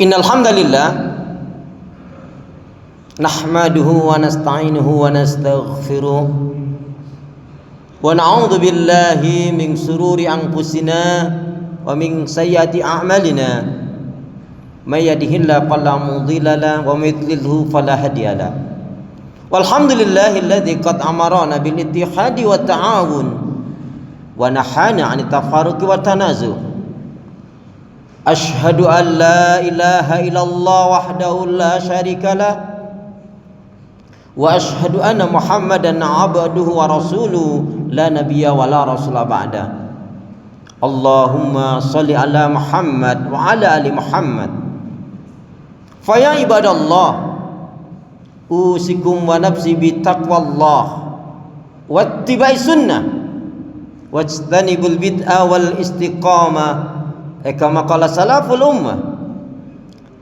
Innal hamdalillah nahmaduhu wa nasta'inuhu wa nastaghfiruh wa na'udzu billahi min shururi anfusina wa min sayyiati a'malina may yahdihillahu fala mudilla lahu wa may yudlilhu fala hadiya lahu. Walhamdulillahilladzi qad amarana bil ittihadi wat ta'awun wa nahana 'anit tafarruqi wat tanazu'. Ashhadu an la ilaha illallah wahdahu la syarika lah wa ashhadu anna Muhammadan abduhu wa rasuluhu la nabiyya wa la rasula ba'da. Allahumma shalli ala Muhammad wa ala ali Muhammad. Fa ya ibadallah usikum wa nafsi bi taqwallah wattiba'i sunnah wajtanibul bid'ah wal istiqamah kama qala salaful ummah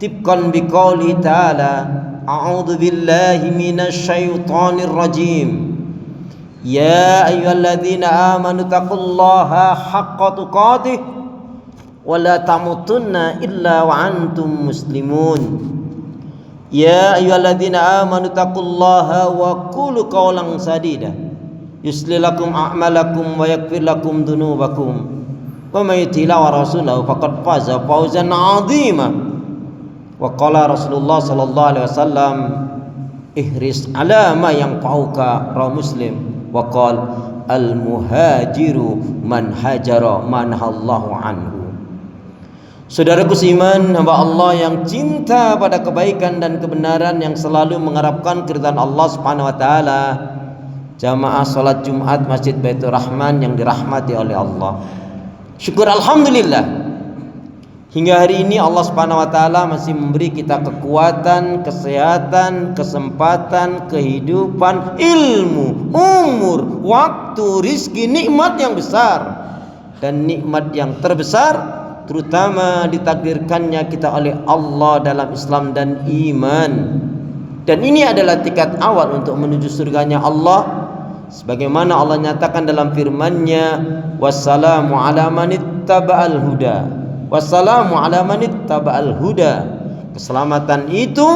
tibqan biqauli ta'ala a'udzu billahi minasy syaithanir rajim ya ayyuhalladzina amanu taqullaha haqqa tuqatih wa la tamutunna illa wa antum muslimun. Ya ayyuhalladzina amanu taqullaha wa qulu qawlan sadida yuslih lakum a'malakum wa yaghfir lakum dzunubakum wa may yuti' wa rasulahu faqad faza fawzan 'azima. Wa qala Rasulullah sallallahu alaihi wasallam ihris ala ma yanfa'uka, rawahu Muslim. Wa qala al muhajiru man hajara man hallahu anhu. Saudaraku seiman, hamba Allah yang cinta pada kebaikan dan kebenaran, yang selalu mengharapkan keridhaan Allah Subhanahu wa taala, jamaah salat Jumat Masjid Baitur Rahman yang dirahmati oleh Allah. Syukur alhamdulillah, hingga hari ini Allah Subhanahu wa taala masih memberi kita kekuatan, kesehatan, kesempatan, kehidupan, ilmu, umur, waktu, rizki, nikmat yang besar dan nikmat yang terbesar, terutama ditakdirkannya kita oleh Allah dalam Islam dan iman. Dan ini adalah tiket awal untuk menuju surganya Allah, sebagaimana Allah nyatakan dalam firman-Nya, wassalamu ala manittaba'al huda, wassalamu ala manittaba'al huda. Keselamatan itu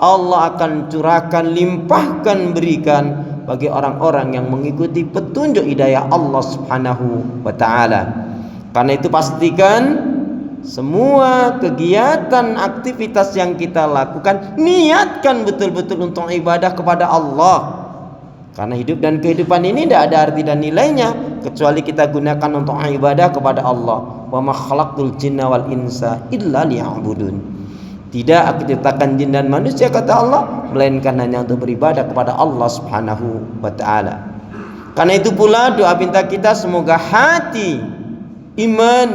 Allah akan curahkan, limpahkan, berikan bagi orang-orang yang mengikuti petunjuk hidayah Allah Subhanahu wa taala. Karena itu pastikan semua kegiatan aktivitas yang kita lakukan, niatkan betul-betul untuk ibadah kepada Allah. Karena hidup dan kehidupan ini tidak ada arti dan nilainya kecuali kita gunakan untuk ibadah kepada Allah. Wa ma khalaqtul jinna wal insa illa liya'budun. Tidak aku ciptakan jin dan manusia, kata Allah, melainkan hanya untuk beribadah kepada Allah Subhanahu wa taala. Karena itu pula doa minta kita, semoga hati, iman,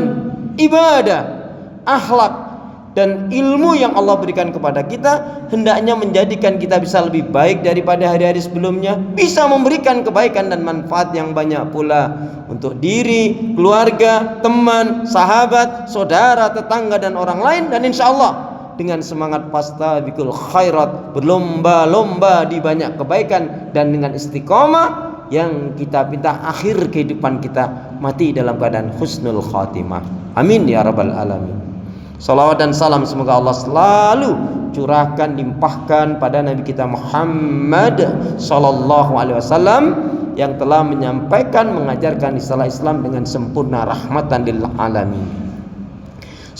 ibadah, akhlak dan ilmu yang Allah berikan kepada kita hendaknya menjadikan kita bisa lebih baik daripada hari-hari sebelumnya, bisa memberikan kebaikan dan manfaat yang banyak pula untuk diri, keluarga, teman, sahabat, saudara, tetangga dan orang lain. Dan insya Allah dengan semangat fastabiqul khairat, berlomba-lomba di banyak kebaikan, dan dengan istiqomah yang kita minta akhir kehidupan kita mati dalam keadaan husnul khatimah. Amin ya rabbal alamin. Salawat dan salam semoga Allah selalu curahkan, limpahkan pada Nabi kita Muhammad sallallahu alaihi wasallam yang telah menyampaikan, mengajarkan istilah Islam dengan sempurna, rahmatan lil alamin.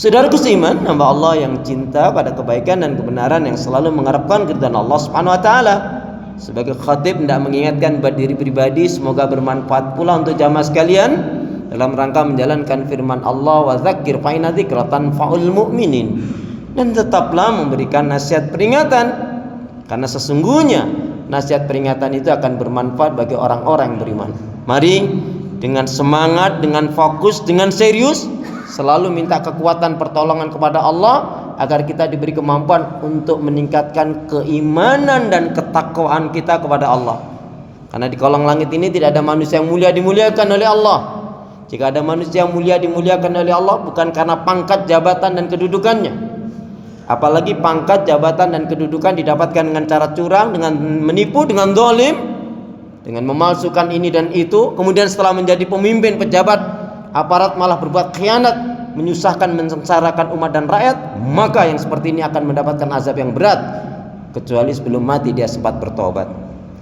Saudaraku seiman, hamba Allah yang cinta pada kebaikan dan kebenaran, yang selalu mengharapkan keridhaan Allah Subhanahu wa taala. Sebagai khatib hendak mengingatkan buat diri pribadi, semoga bermanfaat pula untuk jamaah sekalian dalam rangka menjalankan firman Allah, wa dzakir fa inna dzikra tanfa'ul mu'minin. Dan tetaplah memberikan nasihat peringatan, karena sesungguhnya nasihat peringatan itu akan bermanfaat bagi orang-orang yang beriman. Mari dengan semangat, dengan fokus, dengan serius selalu minta kekuatan pertolongan kepada Allah agar kita diberi kemampuan untuk meningkatkan keimanan dan ketakwaan kita kepada Allah. Karena di kolong langit ini tidak ada manusia yang mulia dimuliakan oleh Allah. Jika ada manusia yang mulia dimuliakan oleh Allah bukan karena pangkat, jabatan dan kedudukannya. Apalagi pangkat, jabatan dan kedudukan didapatkan dengan cara curang, dengan menipu, dengan zalim, dengan memalsukan ini dan itu. Kemudian setelah menjadi pemimpin, pejabat, aparat malah berbuat khianat, menyusahkan, mensengsarakan umat dan rakyat, maka yang seperti ini akan mendapatkan azab yang berat, kecuali sebelum mati dia sempat bertobat.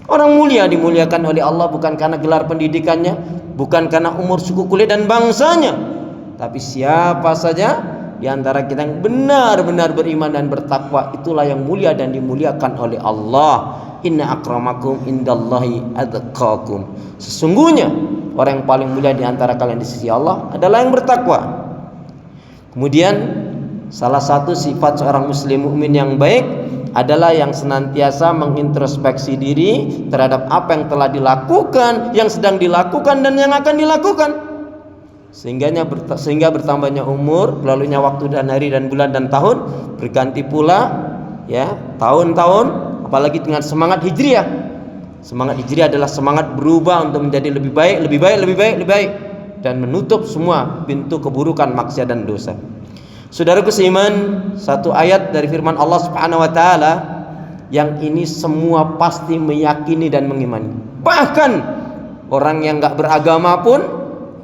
Orang mulia dimuliakan oleh Allah bukan karena gelar pendidikannya, bukan karena umur, suku, kulit dan bangsanya, tapi siapa saja di antara kita yang benar-benar beriman dan bertakwa, itulah yang mulia dan dimuliakan oleh Allah. Inna akramakum indallahi atqakum. Sesungguhnya orang yang paling mulia di antara kalian di sisi Allah adalah yang bertakwa. Kemudian salah satu sifat seorang muslim mukmin yang baik adalah yang senantiasa mengintrospeksi diri terhadap apa yang telah dilakukan, yang sedang dilakukan dan yang akan dilakukan. Sehingga bertambahnya umur, berlalunya waktu dan hari dan bulan dan tahun, berganti pula ya tahun-tahun, apalagi dengan semangat hijriah. Semangat hijriah adalah semangat berubah untuk menjadi lebih baik, lebih baik, lebih baik, lebih baik, dan menutup semua pintu keburukan, maksiat dan dosa. Saudaraku seiman, satu ayat dari firman Allah Subhanahu wa taala yang ini semua pasti meyakini dan mengimani. Bahkan orang yang enggak beragama pun,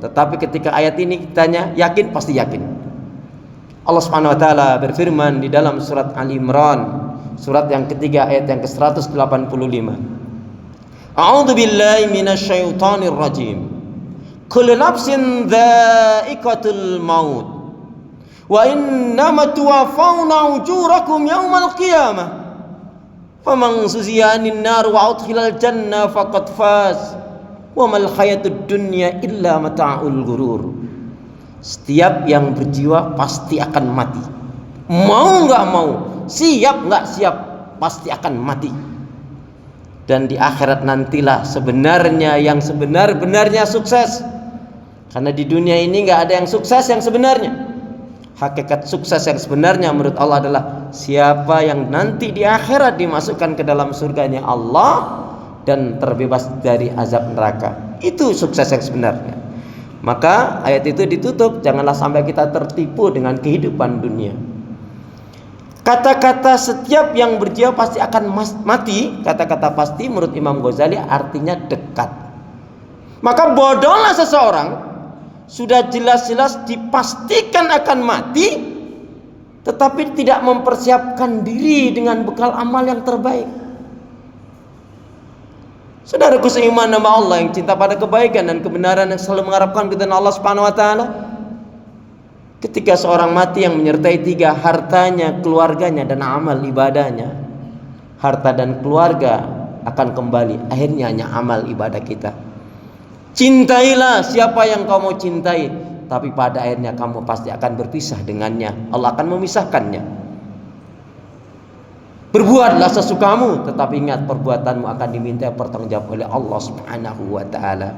tetapi ketika ayat ini ditanya yakin, pasti yakin. Allah Subhanahu wa taala berfirman di dalam surat Ali Imran, surat yang ketiga ayat yang ke-185. A'udzu billahi minasyaitonir rajim. Kullu nafsin dha'iqatul maut. Wa innama tuwaffawna ujurakum yaumal qiyamah. Faman zuziya 'anil nar wa udkhilal jannah faqad faz. Wa mal hayatud dunya illa mata'ul ghurur. Setiap yang berjiwa pasti akan mati. Mau enggak mau, siap enggak siap, pasti akan mati. Dan di akhirat nantilah sebenarnya yang sebenar-benarnya sukses. Karena di dunia ini enggak ada yang sukses yang sebenarnya. Hakikat sukses yang sebenarnya menurut Allah adalah siapa yang nanti di akhirat dimasukkan ke dalam surganya Allah dan terbebas dari azab neraka. Itu sukses yang sebenarnya. Maka ayat itu ditutup, janganlah sampai kita tertipu dengan kehidupan dunia. Kata-kata setiap yang berjiwa pasti akan mati, kata-kata pasti menurut Imam Ghazali artinya dekat. Maka bodohlah seseorang sudah jelas-jelas dipastikan akan mati, tetapi tidak mempersiapkan diri dengan bekal amal yang terbaik. Saudaraku seiman nama Allah yang cinta pada kebaikan dan kebenaran, yang selalu mengharapkan keridhaan Allah Subhanahu wa taala, ketika seorang mati yang menyertai tiga, hartanya, keluarganya dan amal ibadahnya, harta dan keluarga akan kembali, akhirnya hanya amal ibadah kita. Cintailah siapa yang kamu cintai, tapi pada akhirnya kamu pasti akan berpisah dengannya. Allah akan memisahkannya. Berbuatlah sesukamu, tetapi ingat perbuatanmu akan diminta pertanggungjawab oleh Allah Subhanahu wa taala.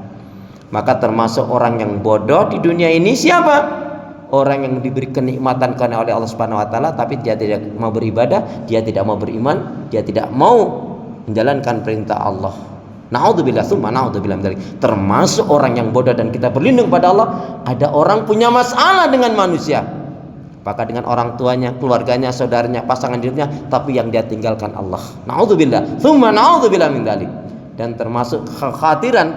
Maka termasuk orang yang bodoh di dunia ini siapa? Orang yang diberi kenikmatan karena oleh Allah Subhanahu wa taala, tapi dia tidak mau beribadah, dia tidak mau beriman, dia tidak mau menjalankan perintah Allah. Na'udzubillah, tsumma na'udzubillah min dzalik. Termasuk orang yang bodoh, dan kita berlindung pada Allah. Ada orang punya masalah dengan manusia, maka dengan orang tuanya, keluarganya, saudaranya, pasangan hidupnya, tapi yang dia tinggalkan Allah. Na'udzubillah, tsumma na'udzubillah min dzalik. Dan termasuk kekhawatiran,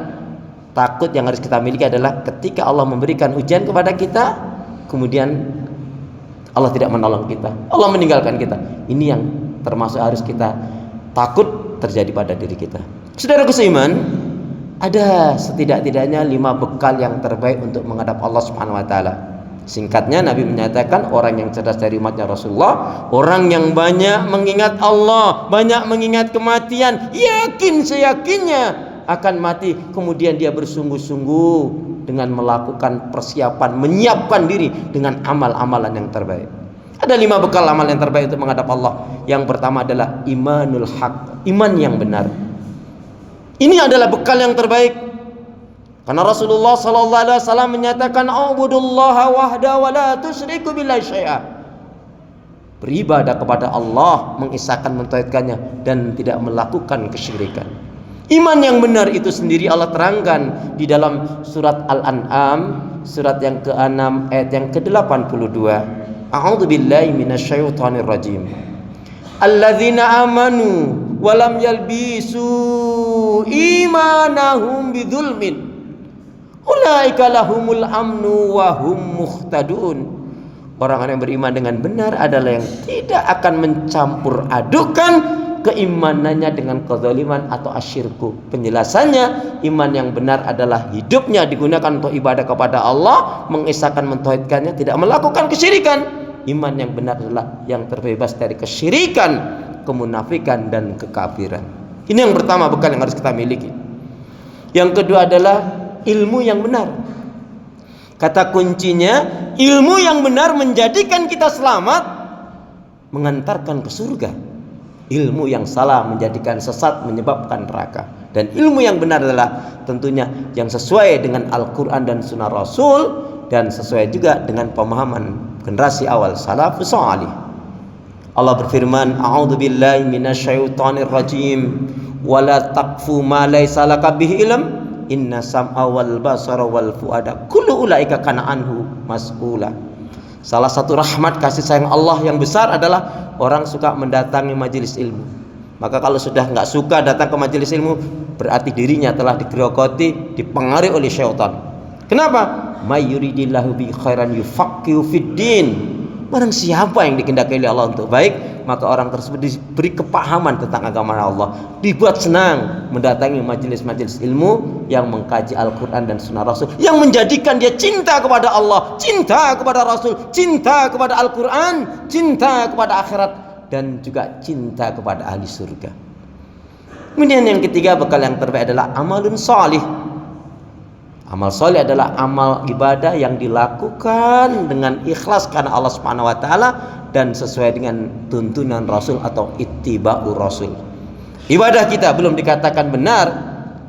takut yang harus kita miliki adalah ketika Allah memberikan ujian kepada kita, kemudian Allah tidak menolong kita, Allah meninggalkan kita. Ini yang termasuk harus kita takut terjadi pada diri kita. Saudaraku seiman, ada setidak-tidaknya 5 bekal yang terbaik untuk menghadap Allah Subhanahu wa taala. Singkatnya, Nabi menyatakan orang yang cerdas dari umatnya Rasulullah, orang yang banyak mengingat Allah, banyak mengingat kematian, yakin seyakinnya akan mati, kemudian dia bersungguh-sungguh dengan melakukan persiapan, menyiapkan diri dengan amal-amalan yang terbaik. Ada 5 bekal amal yang terbaik untuk menghadap Allah. Yang pertama adalah imanul haq, iman yang benar. Ini adalah bekal yang terbaik. Karena Rasulullah sallallahu alaihi wasallam menyatakan, "Ubudullaha wahda wa la tusyriku billahi syai'a." Beribadah kepada Allah, mengisahkan, mentauhidkannya, dan tidak melakukan kesyirikan. Iman yang benar itu sendiri Allah terangkan di dalam surat Al-An'am, surat yang ke-6 ayat yang ke-82. A'udzu billahi minasyaitonir rajim. Alladzina amanu wa lam yalbisu imanahum bidzulmin ulaika lahumul amnu wa hum muhtadun. Orang-orang yang beriman dengan benar adalah yang tidak akan mencampur adukan keimanannya dengan kezaliman atau asyirku. Penjelasannya, iman yang benar adalah hidupnya digunakan untuk ibadah kepada Allah, mengesahkan, mentauhidkannya, tidak melakukan kesyirikan. Iman yang benar adalah yang terbebas dari kesyirikan, kemunafikan, dan kekafiran. Ini yang pertama, bekal yang harus kita miliki. Yang kedua adalah ilmu yang benar. Kata kuncinya, ilmu yang benar menjadikan kita selamat, mengantarkan ke surga. Ilmu yang salah menjadikan sesat, menyebabkan neraka. Dan ilmu yang benar adalah tentunya yang sesuai dengan Al-Quran dan Sunnah Rasul, dan sesuai juga dengan pemahaman generasi awal salafus salih. Allah berfirman, a'udzubillahi minasyaitonir rajim, wala taqfu ma laysa laka bihi ilm, inna sam'a wal basara wal fuada kullu ulaika kana anhu mas'ula. Salah satu rahmat kasih sayang Allah yang besar adalah orang suka mendatangi majelis ilmu. Maka kalau sudah nggak suka datang ke majelis ilmu, berarti dirinya telah digerogoti, dipengaruhi oleh syaitan. Kenapa? May yuridillahu bi khairan yufaqihu fid din. Barang siapa yang dikehendaki oleh Allah untuk baik, maka orang tersebut diberi kepahaman tentang agama Allah, dibuat senang mendatangi majelis-majelis ilmu yang mengkaji Al-Quran dan Sunnah Rasul, yang menjadikan dia cinta kepada Allah, cinta kepada Rasul, cinta kepada Al-Quran, cinta kepada akhirat, dan juga cinta kepada ahli surga. Kemudian yang ketiga, bekal yang terbaik adalah amalun salih. Amal soleh adalah amal ibadah yang dilakukan dengan ikhlas karena Allah Subhanahu wa taala dan sesuai dengan tuntunan Rasul atau ittiba'ur Rasul. Ibadah kita belum dikatakan benar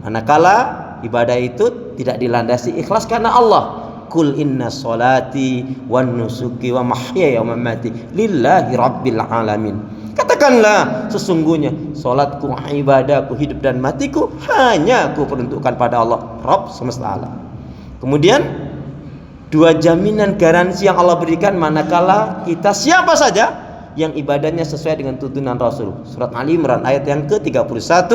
manakala ibadah itu tidak dilandasi ikhlas karena Allah. Kul inna sholati wan nusuki wa mahyaya wa mamati lillahi rabbil alamin. Katakanlah, sesungguhnya salatku, ibadahku, hidup dan matiku hanya aku peruntukkan pada Allah, Rabb semesta alam. Kemudian dua jaminan garansi yang Allah berikan manakala kita siapa saja yang ibadahnya sesuai dengan tuntunan Rasul. Surat Ali Imran ayat yang ke-31,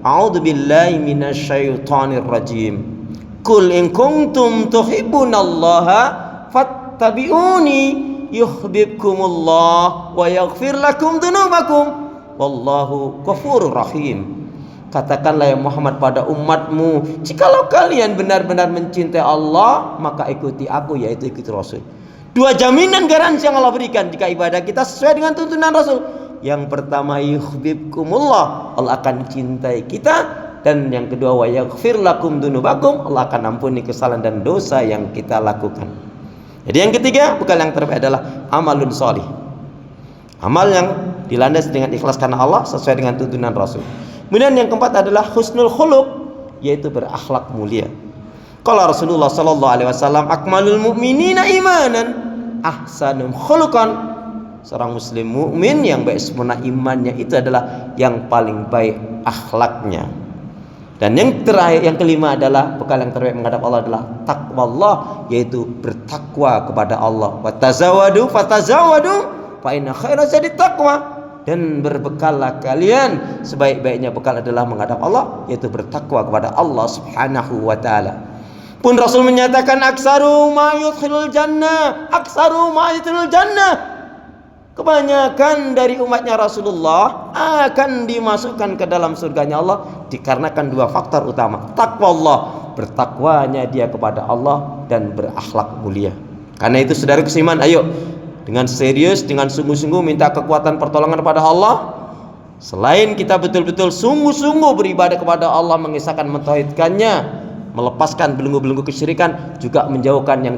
A'udzubillahi minasyaitonir rajim. Qul in kuntum tuhibbunallaha fattabi'uni yuhibbukumullah wa yaghfir lakum dzunubakum wallahu ghafurur rahim. Katakanlah ya Muhammad pada umatmu, jikalau kalian benar-benar mencintai Allah, maka ikuti aku, yaitu ikuti Rasul. Dua jaminan garansi yang Allah berikan jika ibadah kita sesuai dengan tuntunan Rasul. Yang pertama, yuhibbukumullah, Allah akan cintai kita. Dan yang kedua, wa yaghfir lakum dzunubakum, Allah akan ampuni kesalahan dan dosa yang kita lakukan. Jadi yang ketiga, bekal yang terbaik adalah amalun sholih. Amal yang dilandasi dengan ikhlas karena Allah, sesuai dengan tuntunan Rasul. Kemudian yang keempat adalah husnul khuluq, yaitu berakhlak mulia. Qala Rasulullah sallallahu alaihi wasallam, akmalul mu'minina imanan ahsanum khuluqan. Seorang muslim mukmin yang baik sempurna imannya itu adalah yang paling baik akhlaknya. Dan yang terakhir, yang kelima adalah bekal yang terbaik menghadap Allah adalah takwa Allah, yaitu bertakwa kepada Allah. Wa tazawwadu fatazawwadu fa inna khairaz zadi taqwa. Dan berbekallah kalian, sebaik-baiknya bekal adalah menghadap Allah, yaitu bertakwa kepada Allah Subhanahu wa taala. Pun Rasul menyatakan aksaru ma yudkhilul jannah, aksaru ma yudkhilul jannah. Kebanyakan dari umatnya Rasulullah akan dimasukkan ke dalam surganya Allah dikarenakan dua faktor utama. Takwa Allah, bertakwanya dia kepada Allah, dan berakhlak mulia. Karena itu saudara seiman, ayo dengan serius, dengan sungguh-sungguh minta kekuatan pertolongan kepada Allah. Selain kita betul-betul sungguh-sungguh beribadah kepada Allah, mengisahkan, mentauhidkannya, melepaskan belenggu-belenggu kesyirikan, juga menjauhkan yang